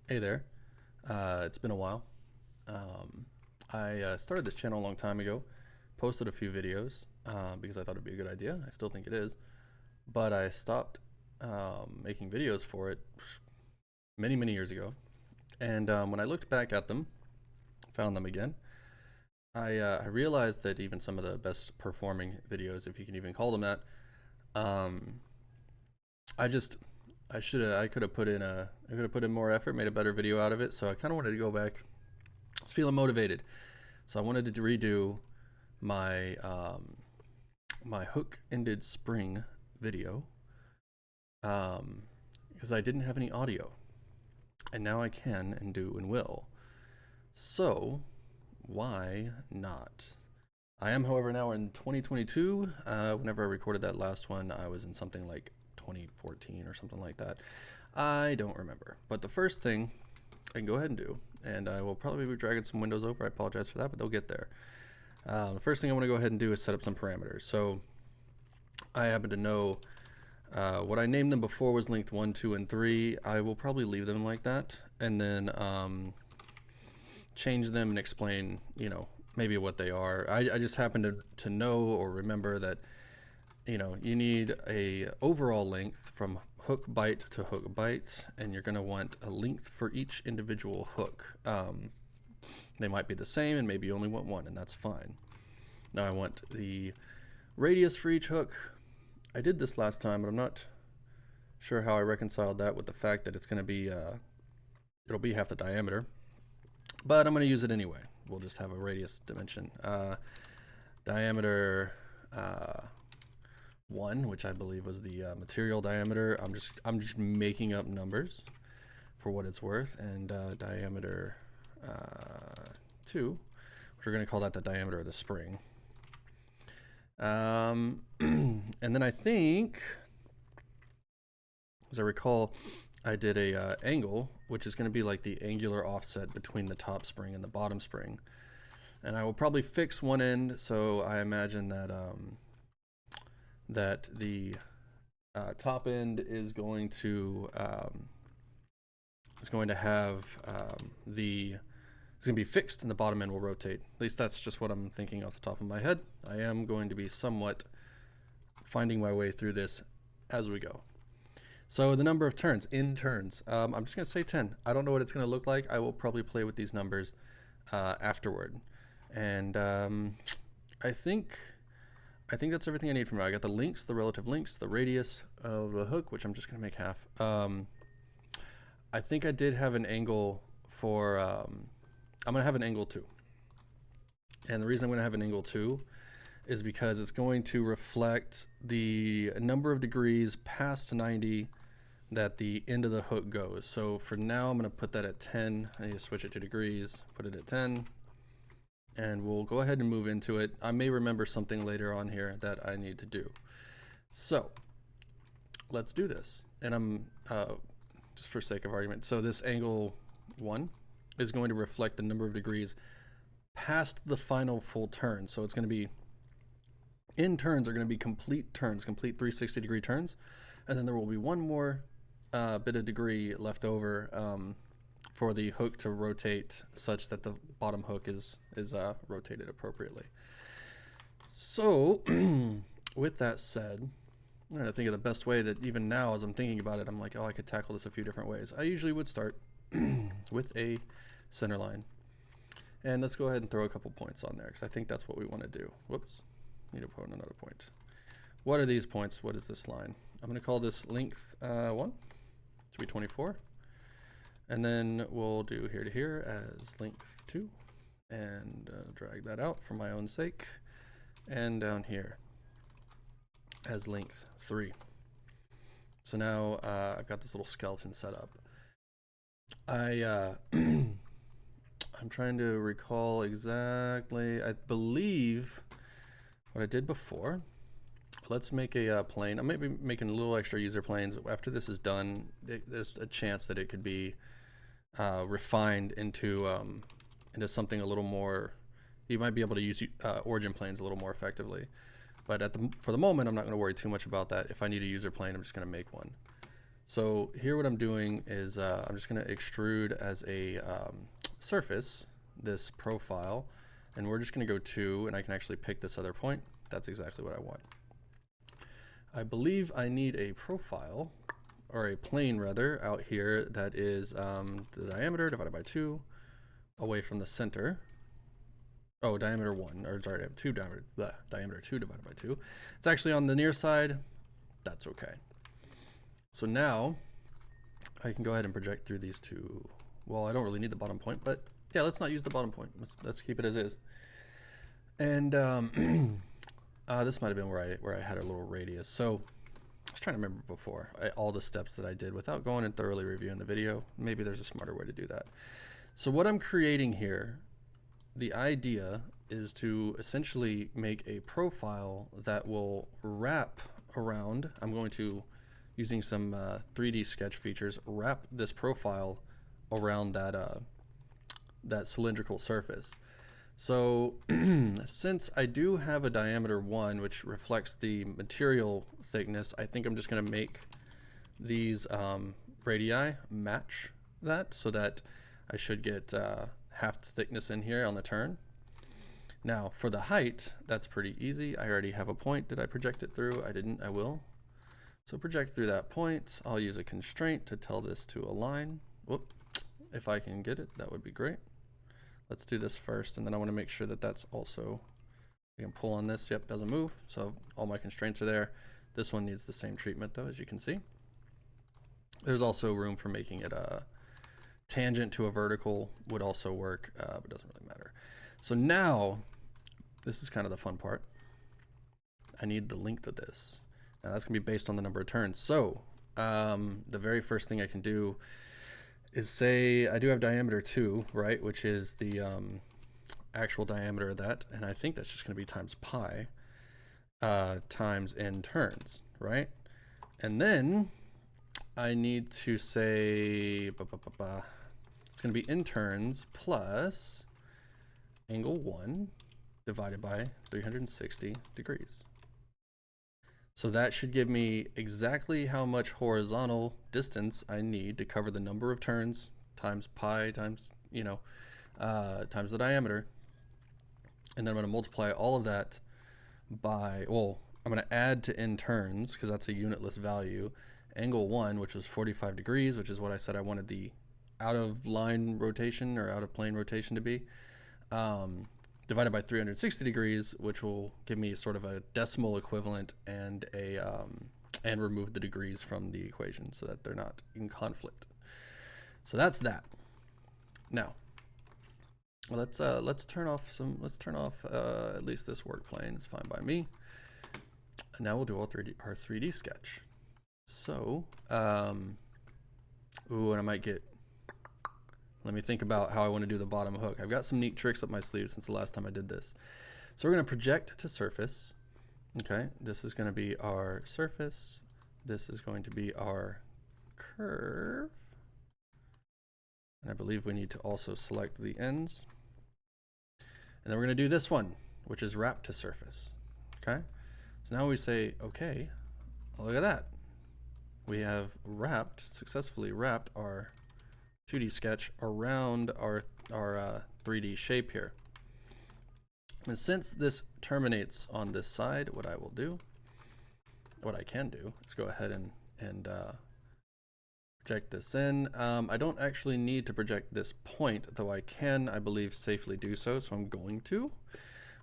Hey there. It's been a while. I started this channel a long time ago, posted a few videos because I thought it'd be a good idea. I still think it is, but I stopped making videos for it many, many years ago. And when I looked back at them, found them again, I realized that even some of the best performing videos, if you can even call them that, um, I just I could have put in more effort, made a better video out of it. So I kind of wanted to go back. I was feeling motivated, so I wanted to redo my my hook-ended spring video because I didn't have any audio, and now I can and do and will. So why not? I am, however, now in 2022. Whenever I recorded that last one, I was in something like 2014 or something like that. I don't remember. But the first thing I can go ahead and do, and I will probably be dragging some windows over. I apologize for that, but they'll get there. The first thing I want to go ahead and do is set up some parameters. So I happen to know what I named them before was length 1, 2, and 3. I will probably leave them like that, and then change them and explain, maybe what they are. I just happen to know or remember that you need a overall length from hook bite to hook bite, and you're going to want a length for each individual hook. They might be the same, and maybe you only want one, and that's fine. Now I want the radius for each hook. I did this last time, but I'm not sure how I reconciled that with the fact that it's going to be it'll be half the diameter, but I'm going to use it anyway. We'll just have a radius dimension. Diameter 1, which I believe was the material diameter. I'm just making up numbers for what it's worth, and diameter 2, which we're going to call that the diameter of the spring. And then I think, as I recall, I did a angle, which is going to be like the angular offset between the top spring and the bottom spring. And I will probably fix one end, so I imagine that that the top end is going to have it's going to be fixed, and the bottom end will rotate. At least that's just what I'm thinking off the top of my head. I am going to be somewhat finding my way through this as we go. So the number of turns, in turns, I'm just going to say 10. I don't know what it's going to look like. I will probably play with these numbers afterward. And I think that's everything I need from it. I got the lengths, the relative lengths, the radius of the hook, which I'm just going to make half. I think I did have an angle for, I'm going to have an angle 2. And the reason I'm going to have an angle 2 is because it's going to reflect the number of degrees past 90 that the end of the hook goes. So for now, I'm going to put that at 10. I need to switch it to degrees, put it at 10. And we'll go ahead and move into it. I may remember something later on here that I need to do. So let's do this. And I'm, just for sake of argument, so this angle 1 is going to reflect the number of degrees past the final full turn. So it's going to be, in turns are going to be complete turns, complete 360-degree turns. And then there will be one more bit of degree left over for the hook to rotate such that the bottom hook is rotated appropriately. So with that said, I'm going to think of the best way that even now as I'm thinking about it, I'm like, oh, I could tackle this a few different ways. I usually would start with a center line. And let's go ahead and throw a couple points on there because I think that's what we want to do. Whoops, need to put another point. What are these points? What is this line? I'm going to call this length 1, 324. And then we'll do here to here as length 2 and drag that out for my own sake. And down here as length 3. So now I've got this little skeleton set up. I'm trying to recall exactly. I believe what I did before. Let's make a plane. I might be making a little extra user planes. After this is done, there's a chance that it could be refined into something a little more. You might be able to use origin planes a little more effectively. But for the moment, I'm not going to worry too much about that. If I need a user plane, I'm just going to make one. So here what I'm doing is I'm just going to extrude as a surface this profile, and we're just going to go 2, and I can actually pick this other point. That's exactly what I want. I believe I need a profile, or a plane rather, out here that is the diameter divided by 2 away from the center. Oh, diameter 1, or sorry, diameter 2 divided by 2. It's actually on the near side. That's okay. So now I can go ahead and project through these two. Well, I don't really need the bottom point, but yeah, let's not use the bottom point. Let's keep it as is. And this might have been where I had a little radius. So I was trying to remember before all the steps that I did without going and thoroughly reviewing the video. Maybe there's a smarter way to do that. So what I'm creating here, the idea is to essentially make a profile that will wrap around. I'm going to, using some 3D sketch features, wrap this profile around that that cylindrical surface. So since I do have a diameter 1, which reflects the material thickness, I think I'm just going to make these radii match that, so that I should get half the thickness in here on the turn. Now for the height, that's pretty easy. I already have a point. Did I project it through? I didn't. I will. So project through that point. I'll use a constraint to tell this to align. Whoop. If I can get it, that would be great. Let's do this first, and then I want to make sure that that's also, I can pull on this. Yep, doesn't move. So all my constraints are there. This one needs the same treatment though, as you can see. There's also room for making it a tangent to a vertical, would also work, but it doesn't really matter. So now, this is kind of the fun part. I need the length of this. Now that's gonna be based on the number of turns. So the very first thing I can do is say I do have diameter 2, right, which is the actual diameter of that, and I think that's just going to be times pi times n turns, right? And then I need to say it's going to be n turns plus angle 1 divided by 360 degrees. So that should give me exactly how much horizontal distance I need to cover the number of turns times pi times, times the diameter. And then I'm going to multiply all of that by, well, I'm going to add to n turns because that's a unitless value. Angle 1, which was 45 degrees, which is what I said I wanted the out of line rotation or out of plane rotation to be. Divided by 360 degrees, which will give me sort of a decimal equivalent and a and remove the degrees from the equation so that they're not in conflict. So that's that. Now, let's turn off at least this work plane. It's fine by me. And now we'll do our 3D sketch. So, ooh, and I might get. Let me think about how I want to do the bottom hook. I've got some neat tricks up my sleeve since the last time I did this. So we're going to project to surface. Okay, this is going to be our surface. This is going to be our curve. And I believe we need to also select the ends. And then we're going to do this one, which is wrap to surface. Okay, so now we say, okay, look at that. We have successfully wrapped our 2D sketch around our 3D shape here. And since this terminates on this side, what I can do is go ahead and project this in. I don't actually need to project this point, though I can, I believe, safely do so, so I'm going to.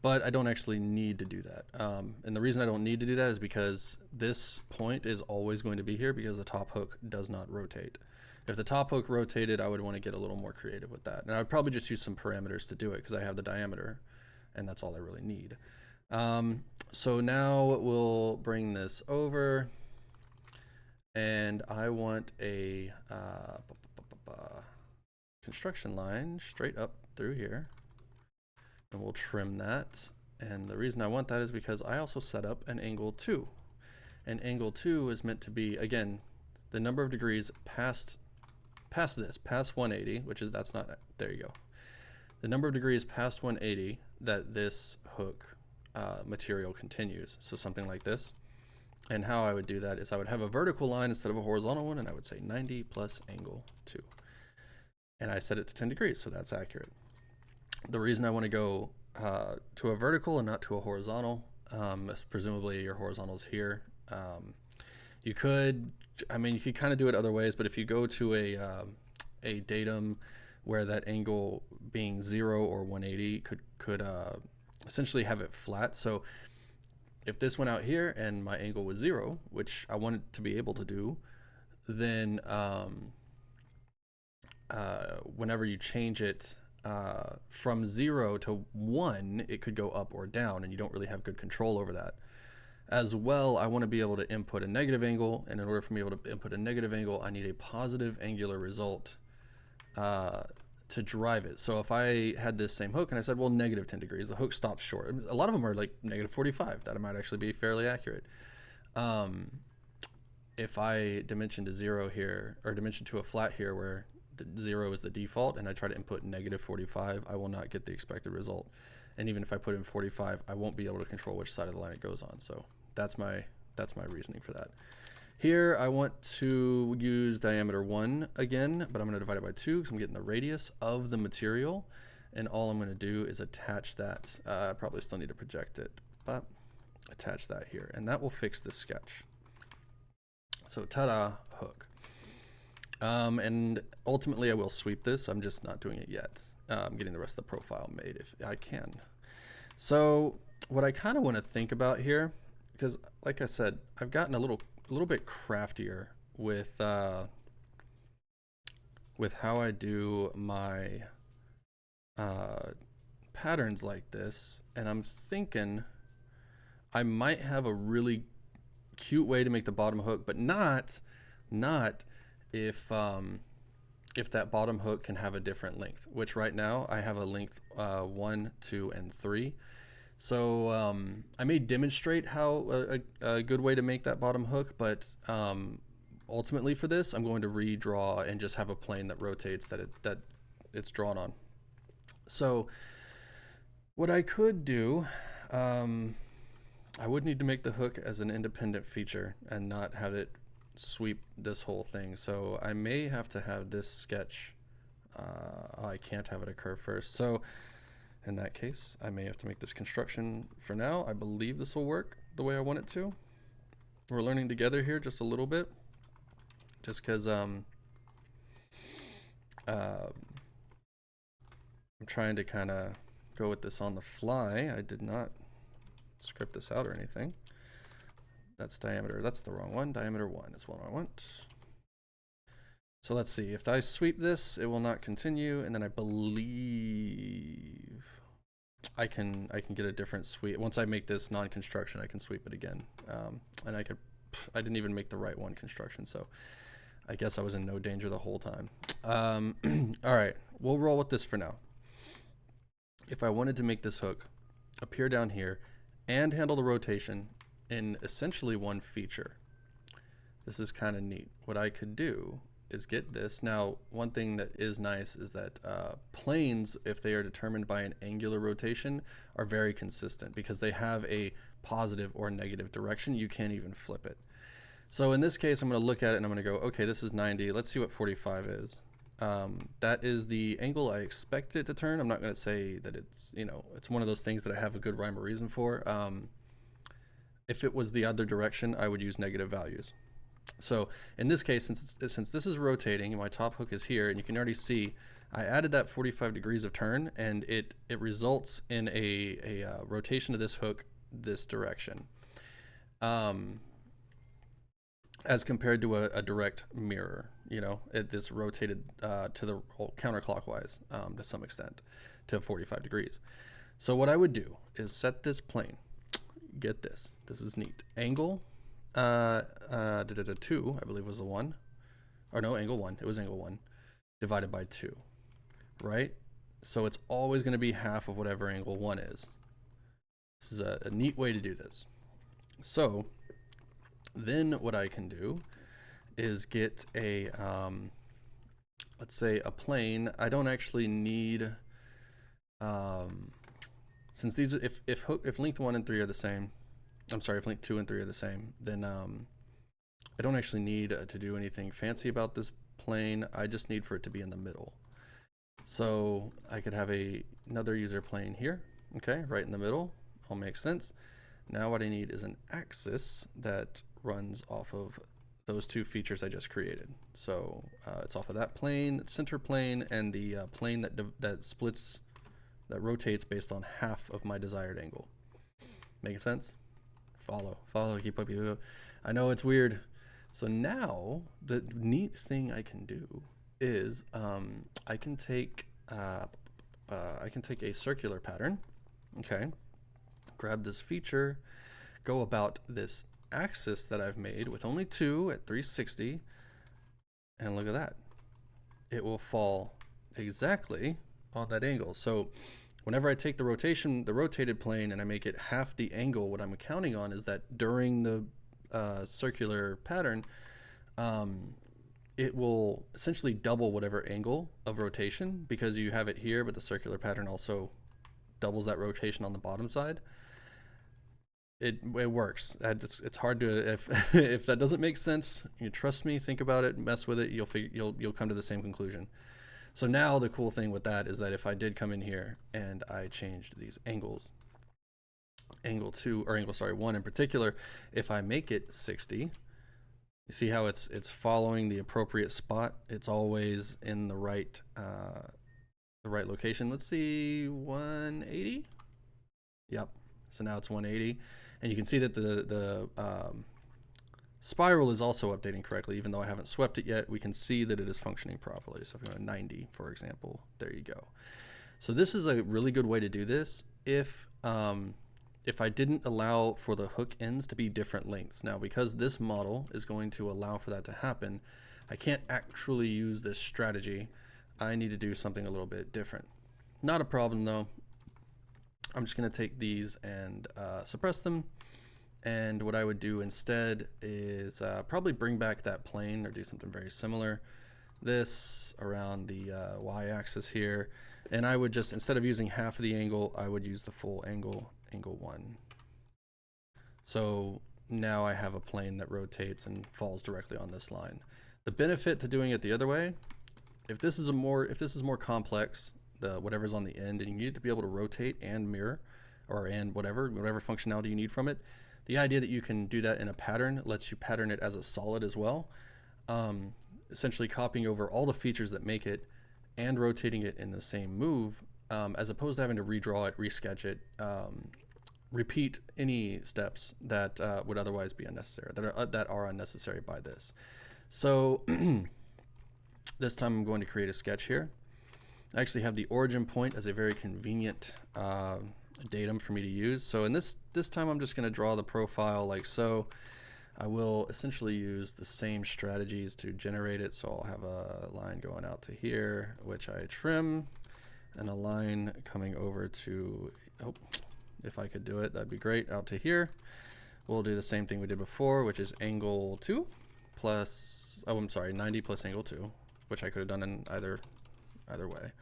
But I don't actually need to do that. And the reason I don't need to do that is because this point is always going to be here because the top hook does not rotate. If the top hook rotated, I would want to get a little more creative with that. And I would probably just use some parameters to do it because I have the diameter and that's all I really need. So now we'll bring this over and I want a construction line straight up through here. And we'll trim that. And the reason I want that is because I also set up an angle 2. And angle 2 is meant to be, again, the number of degrees past 180, which is, that's not, there you go. The number of degrees past 180 that this hook material continues. So something like this. And how I would do that is I would have a vertical line instead of a horizontal one, and I would say 90 plus angle 2. And I set it to 10 degrees, so that's accurate. The reason I want to go to a vertical and not to a horizontal, presumably your horizontal is here. You could kind of do it other ways, but if you go to a datum where that angle being 0 or 180 could essentially have it flat. So if this went out here and my angle was 0, which I wanted to be able to do, then whenever you change it from 0 to 1, it could go up or down, and you don't really have good control over that. As well, I want to be able to input a negative angle, and in order for me to be able to input a negative angle, I need a positive angular result to drive it. So if I had this same hook and I said, well, negative 10 degrees, the hook stops short. A lot of them are like negative 45. That might actually be fairly accurate. If I dimension to 0 here, or dimension to a flat here where 0 is the default, and I try to input negative 45, I will not get the expected result. And even if I put in 45, I won't be able to control which side of the line it goes on. So that's my reasoning for that. Here I want to use diameter 1 again, but I'm going to divide it by 2 because I'm getting the radius of the material. And all I'm going to do is attach that. I probably still need to project it, but attach that here. And that will fix this sketch. So ta-da, hook. And ultimately I will sweep this. I'm just not doing it yet. I'm getting the rest of the profile made if I can. So what I kind of want to think about here, because like I said, I've gotten a little bit craftier with how I do my patterns like this, and I'm thinking I might have a really cute way to make the bottom hook, but not if that bottom hook can have a different length, which right now I have a length 1, 2, and 3. So I may demonstrate how a good way to make that bottom hook, but ultimately for this, I'm going to redraw and just have a plane that rotates that it's drawn on. So what I could do, I would need to make the hook as an independent feature and not have it sweep this whole thing. So I may have to have this sketch, I can't have it occur first. So in that case, I may have to make this construction for now. I believe this will work the way I want it to. We're learning together here just a little bit, just because I'm trying to kind of go with this on the fly. I did not script this out or anything. That's diameter. That's the wrong one. Diameter 1 is what I want. So let's see. If I sweep this, it will not continue, and then I believe I can get a different sweep. Once I make this non-construction, I can sweep it again. And I didn't even make the right one construction, so I guess I was in no danger the whole time. All right, we'll roll with this for now. If I wanted to make this hook appear down here and handle the rotation in essentially one feature, this is kind of neat. What I could do is get this. Now, one thing that is nice is that planes, if they are determined by an angular rotation, are very consistent because they have a positive or negative direction. You can't even flip it. So in this case, I'm going to look at it and I'm going to go, okay, this is 90. Let's see what 45 is. That is the angle I expected it to turn. I'm not going to say that it's, it's one of those things that I have a good rhyme or reason for. If it was the other direction, I would use negative values. So in this case, since this is rotating and my top hook is here, and you can already see I added that 45 degrees of turn, and it results in a rotation of this hook this direction, as compared to a direct mirror. This rotated to the counterclockwise to some extent to 45 degrees. So what I would do is set this plane. Get this. This is neat. Angle 2, I believe was the 1. Or no, angle 1. It was angle 1 divided by 2, right? So it's always going to be half of whatever angle 1 is. This is a neat way to do this. So then what I can do is get a, let's say a plane. I don't actually need, since these, if length 1 and 3 are the same, I'm sorry, if link 2 and 3 are the same, then I don't actually need to do anything fancy about this plane. I just need for it to be in the middle. So I could have another user plane here, okay, right in the middle. All makes sense. Now what I need is an axis that runs off of those two features I just created. So it's off of that plane, center plane, and the plane that splits, that rotates based on half of my desired angle. Making sense? Follow, keep up. I know it's weird. So now the neat thing I can do is I can take a circular pattern, okay, grab this feature, go about this axis that I've made with only 2 at 360, and look at that. It will fall exactly on that angle. So whenever I take the rotated plane, and I make it half the angle, what I'm counting on is that during the circular pattern, it will essentially double whatever angle of rotation, because you have it here, but the circular pattern also doubles that rotation on the bottom side. It works. It's hard to, if that doesn't make sense, you trust me, think about it, mess with it, you'll come to the same conclusion. So now the cool thing with that is that if I did come in here and I changed these angles, angle 1 in particular, if I make it 60, you see how it's following the appropriate spot. It's always in the right location. Let's see, 180. Yep. So now it's 180, and you can see that the spiral is also updating correctly, even though I haven't swept it yet. We can see that it is functioning properly. So if we go to 90, for example, there you go. So this is a really good way to do this if I didn't allow for the hook ends to be different lengths. Now, because this model is going to allow for that to happen, I can't actually use this strategy. I need to do something a little bit different. Not a problem though. I'm just going to take these and suppress them. And what I would do instead is probably bring back that plane, or do something very similar. This around the y-axis here. And I would just, instead of using half of the angle, I would use the full angle, angle 1. So now I have a plane that rotates and falls directly on this line. The benefit to doing it the other way, if this is more complex, whatever's on the end, and you need it to be able to rotate and mirror, and whatever functionality you need from it, the idea that you can do that in a pattern lets you pattern it as a solid as well, essentially copying over all the features that make it and rotating it in the same move, as opposed to having to redraw it, resketch it, repeat any steps that would otherwise be unnecessary, that are unnecessary by this. So this time I'm going to create a sketch here. I actually have the origin point as a very convenient datum for me to use. So in this time I'm just going to draw the profile like so. I will essentially use the same strategies to generate it. So I'll have a line going out to here, which I trim, and a line coming over to, oh, if I could do it, that'd be great, out to here. We'll do the same thing we did before, which is angle 2 plus, oh, I'm sorry, 90 plus angle 2, which I could have done in either way.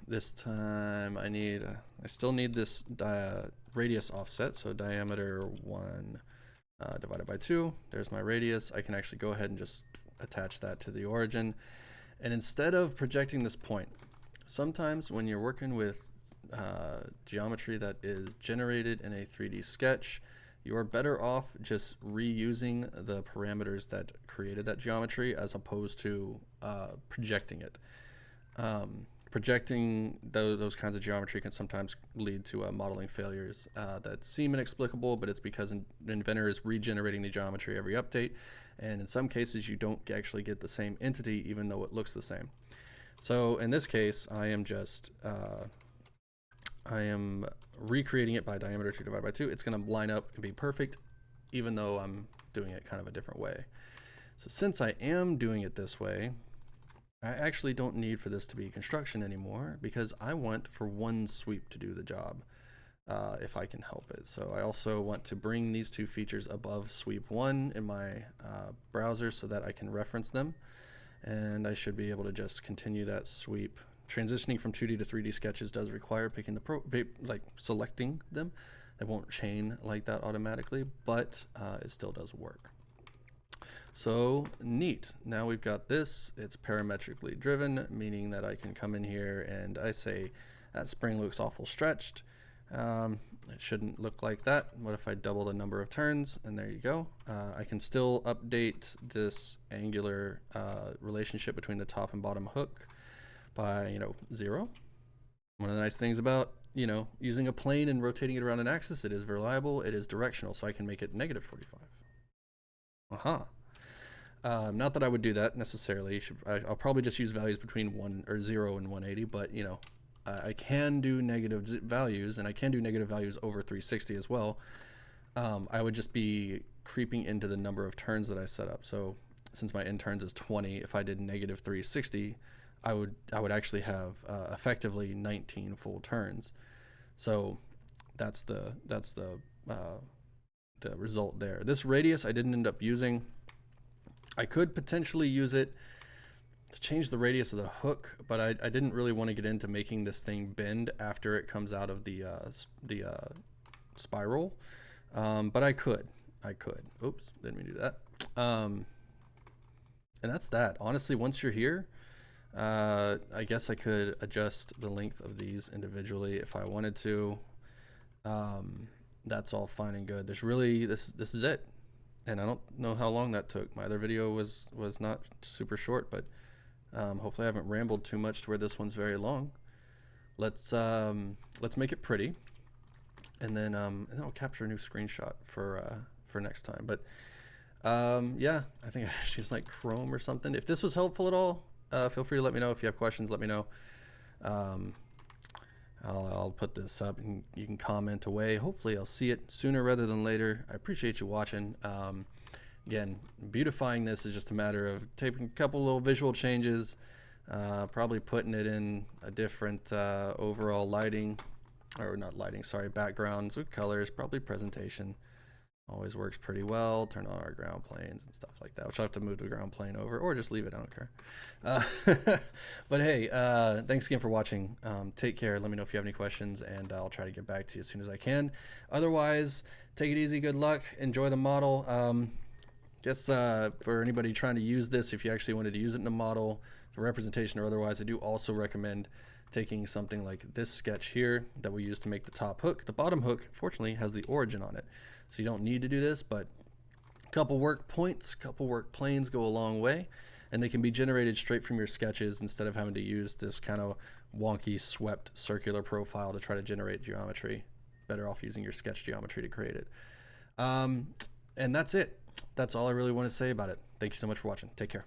This time I still need this radius offset, so diameter 1 divided by 2. There's my radius. I can actually go ahead and just attach that to the origin. And instead of projecting this point, sometimes when you're working with geometry that is generated in a 3D sketch, you're better off just reusing the parameters that created that geometry as opposed to projecting it. Projecting those kinds of geometry can sometimes lead to modeling failures that seem inexplicable, but it's because Inventor is regenerating the geometry every update, and in some cases you don't actually get the same entity even though it looks the same. So in this case, I am just recreating it by diameter 2 divided by 2. It's going to line up and be perfect, even though I'm doing it kind of a different way. So since I am doing it this way, I actually don't need for this to be construction anymore, because I want for one sweep to do the job, if I can help it. So I also want to bring these two features above sweep 1 in my browser so that I can reference them, and I should be able to just continue that sweep. Transitioning from 2D to 3D sketches does require picking selecting them. It won't chain like that automatically, but it still does work. So neat. Now we've got this. It's parametrically driven, meaning that I can come in here and I say that spring looks awful stretched. It shouldn't look like that. What if I double the number of turns? And there you go. I can still update this angular relationship between the top and bottom hook by 0. One of the nice things about using a plane and rotating it around an axis, it is reliable, it is directional, so I can make it negative 45. Not that I would do that necessarily. I'll probably just use values between 0 and 180, but I can do negative values, and I can do negative values over 360 as well. I would just be creeping into the number of turns that I set up. So since my end turns is 20, if I did negative 360, I would actually have effectively 19 full turns. So that's the result there. This radius I didn't end up using. I could potentially use it to change the radius of the hook, but I didn't really want to get into making this thing bend after it comes out of the spiral. But I could. Oops, didn't mean to do that. And that's that. Honestly, once you're here, I guess I could adjust the length of these individually if I wanted to. That's all fine and good. There's really, this is it. And I don't know how long that took. My other video was not super short, but hopefully I haven't rambled too much to where this one's very long. Let's make it pretty, and then I'll capture a new screenshot for next time. But yeah, I think I should use like Chrome or something. If this was helpful at all, feel free to let me know. If you have questions, let me know. I'll put this up and you can comment away. Hopefully I'll see it sooner rather than later. I appreciate you watching. Again, beautifying this is just a matter of taking a couple little visual changes, probably putting it in a different overall lighting, or not lighting, sorry, backgrounds with colors, probably presentation. Always works pretty well. Turn on our ground planes and stuff like that, which I'll have to move the ground plane over or just leave it. I don't care. But hey, thanks again for watching. Take care. Let me know if you have any questions, and I'll try to get back to you as soon as I can. Otherwise, take it easy. Good luck. Enjoy the model. Guess for anybody trying to use this, if you actually wanted to use it in a model for representation or otherwise, I do also recommend taking something like this sketch here that we use to make the top hook. The bottom hook, fortunately, has the origin on it. So you don't need to do this, but a couple work points, couple work planes go a long way, and they can be generated straight from your sketches instead of having to use this kind of wonky swept circular profile to try to generate geometry. Better off using your sketch geometry to create it. And that's it. That's all I really want to say about it. Thank you so much for watching. Take care.